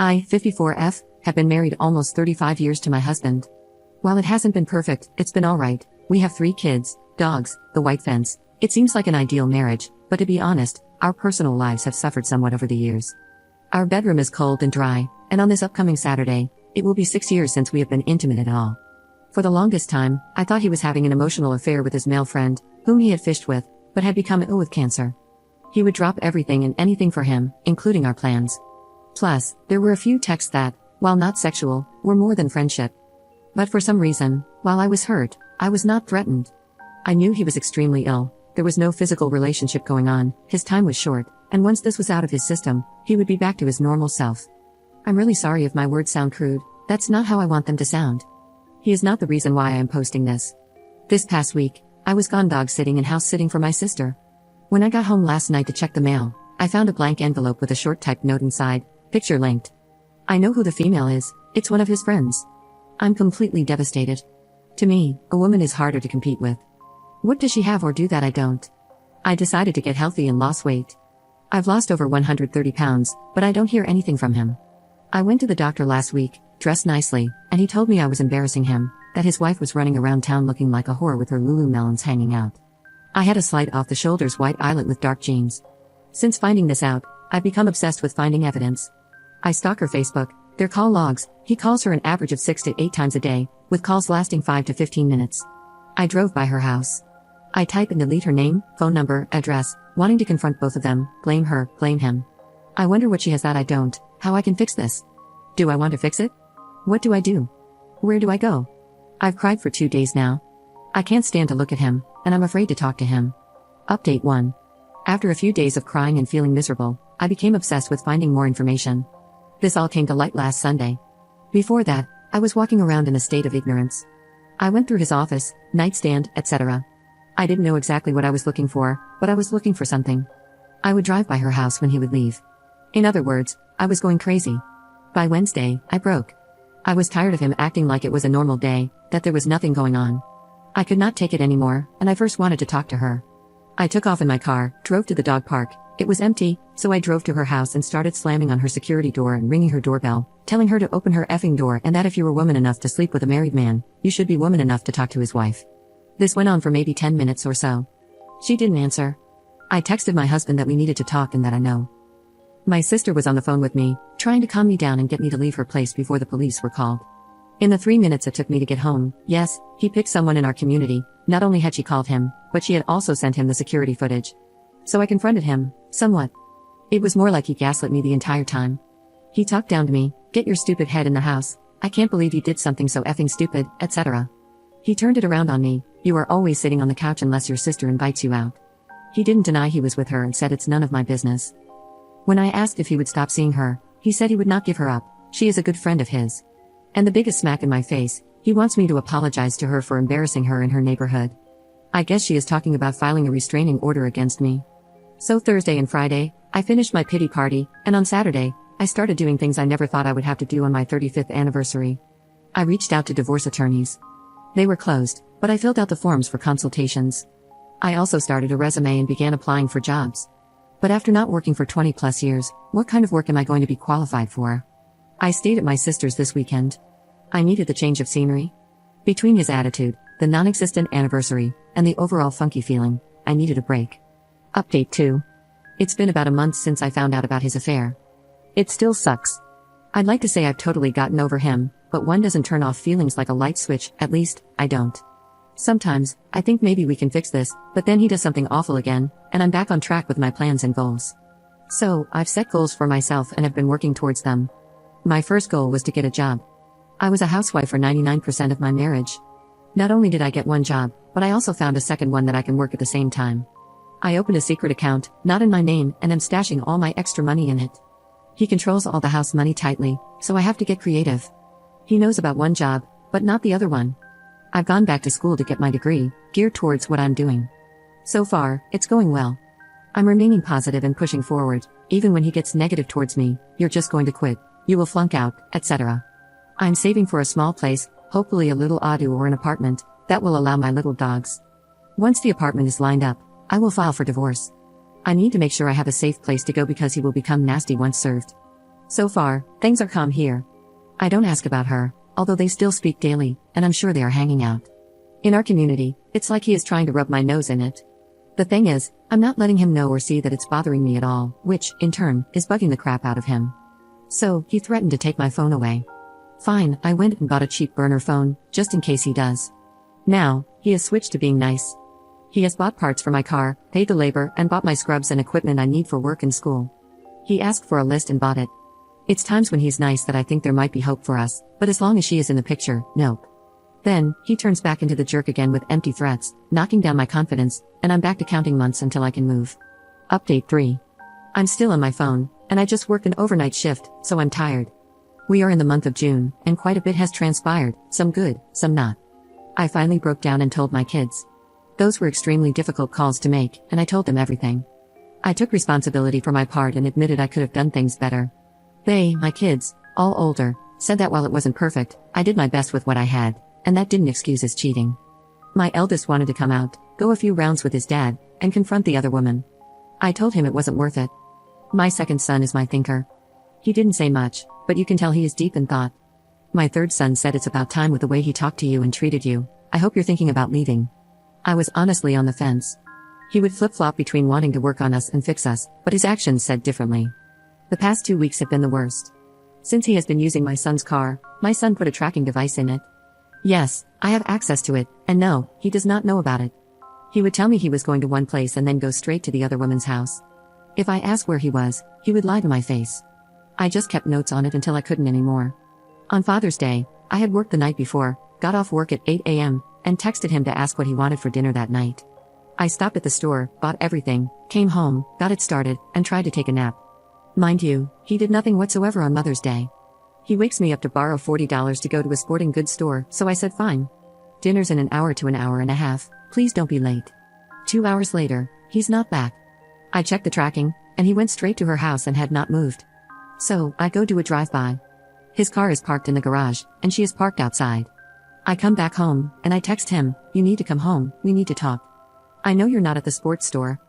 I, 54F, have been married almost 35 years to my husband. While it hasn't been perfect, it's been alright. We have 3 kids, dogs, the white fence. It seems like an ideal marriage, but to be honest, our personal lives have suffered somewhat over the years. Our bedroom is cold and dry, and on this upcoming Saturday, it will be 6 years since we have been intimate at all. For the longest time, I thought he was having an emotional affair with his male friend, whom he had fished with, but had become ill with cancer. He would drop everything and anything for him, including our plans. Plus, there were a few texts that, while not sexual, were more than friendship. But for some reason, while I was hurt, I was not threatened. I knew he was extremely ill, there was no physical relationship going on, his time was short, and once this was out of his system, he would be back to his normal self. I'm really sorry if my words sound crude, that's not how I want them to sound. He is not the reason why I am posting this. This past week, I was gone dog sitting and house sitting for my sister. When I got home last night to check the mail, I found a blank envelope with a short typed note inside, picture linked. I know who the female is, it's one of his friends. I'm completely devastated. To me, a woman is harder to compete with. What does she have or do that I don't? I decided to get healthy and lost weight. I've lost over 130 pounds, but I don't hear anything from him. I went to the doctor last week, dressed nicely, and he told me I was embarrassing him, that his wife was running around town looking like a whore with her Lululemons hanging out. I had a slight off-the-shoulders white eyelet with dark jeans. Since finding this out, I've become obsessed with finding evidence. I stalk her Facebook, their call logs, he calls her an average of 6 to 8 times a day, with calls lasting 5 to 15 minutes. I drove by her house. I type and delete her name, phone number, address, wanting to confront both of them, blame her, blame him. I wonder what she has that I don't, how I can fix this. Do I want to fix it? What do I do? Where do I go? I've cried for 2 days now. I can't stand to look at him, and I'm afraid to talk to him. Update 1. After a few days of crying and feeling miserable, I became obsessed with finding more information. This all came to light last Sunday. Before that, I was walking around in a state of ignorance. I went through his office, nightstand, etc. I didn't know exactly what I was looking for, but I was looking for something. I would drive by her house when he would leave. In other words, I was going crazy. By Wednesday, I broke. I was tired of him acting like it was a normal day, that there was nothing going on. I could not take it anymore, and I first wanted to talk to her. I took off in my car, drove to the dog park. It was empty, so I drove to her house and started slamming on her security door and ringing her doorbell, telling her to open her effing door and that if you were woman enough to sleep with a married man, you should be woman enough to talk to his wife. This went on for maybe 10 minutes or so. She didn't answer. I texted my husband that we needed to talk and that I know. My sister was on the phone with me, trying to calm me down and get me to leave her place before the police were called. In the 3 minutes it took me to get home, yes, he picked someone in our community. Not only had she called him, but she had also sent him the security footage. So I confronted him, somewhat. It was more like he gaslit me the entire time. He talked down to me, get your stupid head in the house, I can't believe you did something so effing stupid, etc. He turned it around on me, you are always sitting on the couch unless your sister invites you out. He didn't deny he was with her and said it's none of my business. When I asked if he would stop seeing her, he said he would not give her up, she is a good friend of his. And the biggest smack in my face, he wants me to apologize to her for embarrassing her in her neighborhood. I guess she is talking about filing a restraining order against me. So Thursday and Friday, I finished my pity party, and on Saturday, I started doing things I never thought I would have to do on my 35th anniversary. I reached out to divorce attorneys. They were closed, but I filled out the forms for consultations. I also started a resume and began applying for jobs. But after not working for 20 plus years, what kind of work am I going to be qualified for? I stayed at my sister's this weekend. I needed the change of scenery. Between his attitude, the non-existent anniversary, and the overall funky feeling, I needed a break. Update 2. It's been about a month since I found out about his affair. It still sucks. I'd like to say I've totally gotten over him, but one doesn't turn off feelings like a light switch, at least, I don't. Sometimes, I think maybe we can fix this, but then he does something awful again, and I'm back on track with my plans and goals. So, I've set goals for myself and have been working towards them. My first goal was to get a job. I was a housewife for 99% of my marriage. Not only did I get one job, but I also found a second one that I can work at the same time. I opened a secret account, not in my name, and am stashing all my extra money in it. He controls all the house money tightly, so I have to get creative. He knows about one job, but not the other one. I've gone back to school to get my degree, geared towards what I'm doing. So far, it's going well. I'm remaining positive and pushing forward, even when he gets negative towards me, you're just going to quit, you will flunk out, etc. I'm saving for a small place, hopefully a little adu or an apartment, that will allow my little dogs. Once the apartment is lined up, I will file for divorce. I need to make sure I have a safe place to go because he will become nasty once served. So far, things are calm here. I don't ask about her, although they still speak daily, and I'm sure they are hanging out. In our community, it's like he is trying to rub my nose in it. The thing is, I'm not letting him know or see that it's bothering me at all, which, in turn, is bugging the crap out of him. So, he threatened to take my phone away. Fine, I went and bought a cheap burner phone, just in case he does. Now, he has switched to being nice. He has bought parts for my car, paid the labor, and bought my scrubs and equipment I need for work and school. He asked for a list and bought it. It's times when he's nice that I think there might be hope for us, but as long as she is in the picture, nope. Then, he turns back into the jerk again with empty threats, knocking down my confidence, and I'm back to counting months until I can move. Update 3. I'm still on my phone, and I just worked an overnight shift, so I'm tired. We are in the month of June, and quite a bit has transpired, some good, some not. I finally broke down and told my kids. Those were extremely difficult calls to make, and I told them everything. I took responsibility for my part and admitted I could have done things better. They, my kids, all older, said that while it wasn't perfect, I did my best with what I had, and that didn't excuse his cheating. My eldest wanted to come out, go a few rounds with his dad, and confront the other woman. I told him it wasn't worth it. My second son is my thinker. He didn't say much, but you can tell he is deep in thought. My third son said it's about time with the way he talked to you and treated you. I hope you're thinking about leaving. I was honestly on the fence. He would flip-flop between wanting to work on us and fix us, but his actions said differently. The past 2 weeks have been the worst. Since he has been using my son's car, my son put a tracking device in it. Yes, I have access to it, and no, he does not know about it. He would tell me he was going to one place and then go straight to the other woman's house. If I asked where he was, he would lie to my face. I just kept notes on it until I couldn't anymore. On Father's Day, I had worked the night before, got off work at 8 a.m., and texted him to ask what he wanted for dinner that night. I stopped at the store, bought everything, came home, got it started, and tried to take a nap. Mind you, he did nothing whatsoever on Mother's Day. He wakes me up to borrow $40 to go to a sporting goods store, so I said fine. Dinner's in an hour to an hour and a half, please don't be late. 2 hours later, he's not back. I checked the tracking, and he went straight to her house and had not moved. So, I go do a drive-by. His car is parked in the garage, and she is parked outside. I come back home, and I text him, you need to come home, we need to talk. I know you're not at the sports store.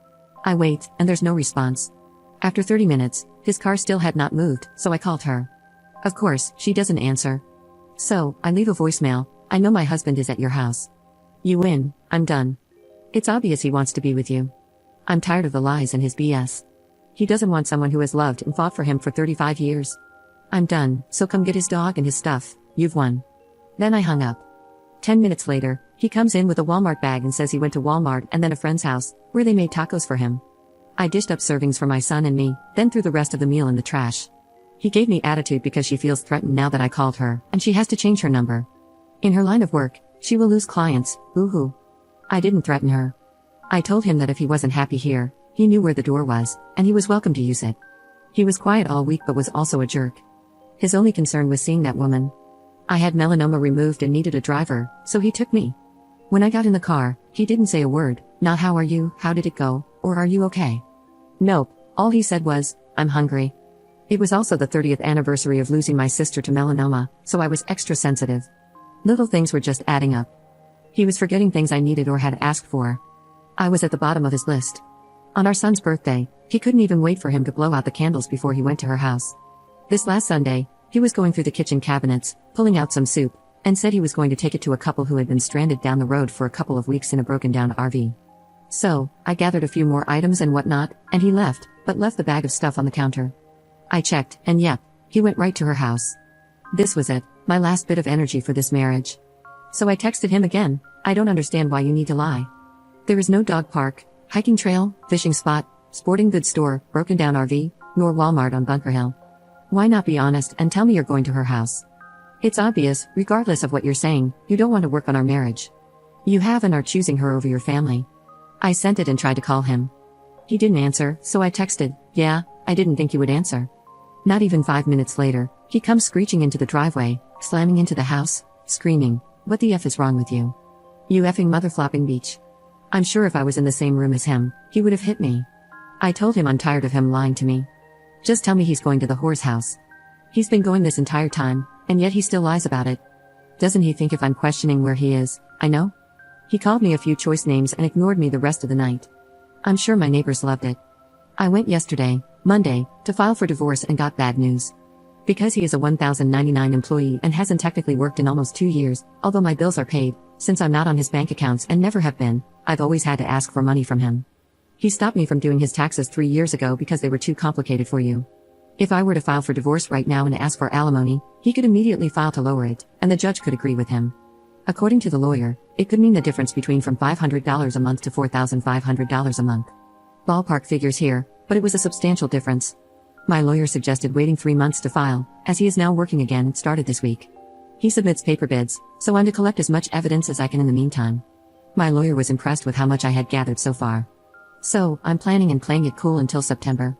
I wait, and there's no response. After 30 minutes, his car still had not moved, so I called her. Of course, she doesn't answer. So, I leave a voicemail, I know my husband is at your house. You win, I'm done. It's obvious he wants to be with you. I'm tired of the lies and his BS. He doesn't want someone who has loved and fought for him for 35 years. I'm done, so come get his dog and his stuff, you've won. Then I hung up. 10 minutes later, he comes in with a Walmart bag and says he went to Walmart and then a friend's house, where they made tacos for him. I dished up servings for my son and me, then threw the rest of the meal in the trash. He gave me attitude because she feels threatened now that I called her, and she has to change her number. In her line of work, she will lose clients, boo-hoo. I didn't threaten her. I told him that if he wasn't happy here, he knew where the door was, and he was welcome to use it. He was quiet all week but was also a jerk. His only concern was seeing that woman. I had melanoma removed and needed a driver, so he took me. When I got in the car, he didn't say a word, not how are you, how did it go, or are you okay? Nope, all he said was, I'm hungry. It was also the 30th anniversary of losing my sister to melanoma, so I was extra sensitive. Little things were just adding up. He was forgetting things I needed or had asked for. I was at the bottom of his list. On our son's birthday, he couldn't even wait for him to blow out the candles before he went to her house. This last Sunday, he was going through the kitchen cabinets, pulling out some soup, and said he was going to take it to a couple who had been stranded down the road for a couple of weeks in a broken-down RV. So, I gathered a few more items and whatnot, and he left, but left the bag of stuff on the counter. I checked, and yep, he went right to her house. This was it, my last bit of energy for this marriage. So I texted him again, I don't understand why you need to lie. There is no dog park, hiking trail, fishing spot, sporting goods store, broken-down RV, nor Walmart on Bunker Hill. Why not be honest and tell me you're going to her house? It's obvious, regardless of what you're saying, you don't want to work on our marriage. You have and are choosing her over your family. I sent it and tried to call him. He didn't answer, so I texted, yeah, I didn't think you would answer. Not even 5 minutes later, he comes screeching into the driveway, slamming into the house, screaming, what the F is wrong with you? You effing mother-flopping beach. I'm sure if I was in the same room as him, he would have hit me. I told him I'm tired of him lying to me. Just tell me he's going to the whore's house. He's been going this entire time, and yet he still lies about it. Doesn't he think if I'm questioning where he is, I know? He called me a few choice names and ignored me the rest of the night. I'm sure my neighbors loved it. I went yesterday, Monday, to file for divorce and got bad news. Because he is a 1099 employee and hasn't technically worked in almost 2 years, although my bills are paid, since I'm not on his bank accounts and never have been, I've always had to ask for money from him. He stopped me from doing his taxes 3 years ago because they were too complicated for you. If I were to file for divorce right now and ask for alimony, he could immediately file to lower it, and the judge could agree with him. According to the lawyer, it could mean the difference between from $500 a month to $4,500 a month. Ballpark figures here, but it was a substantial difference. My lawyer suggested waiting 3 months to file, as he is now working again and started this week. He submits paper bids, so I'm to collect as much evidence as I can in the meantime. My lawyer was impressed with how much I had gathered so far. So, I'm planning and playing it cool until September.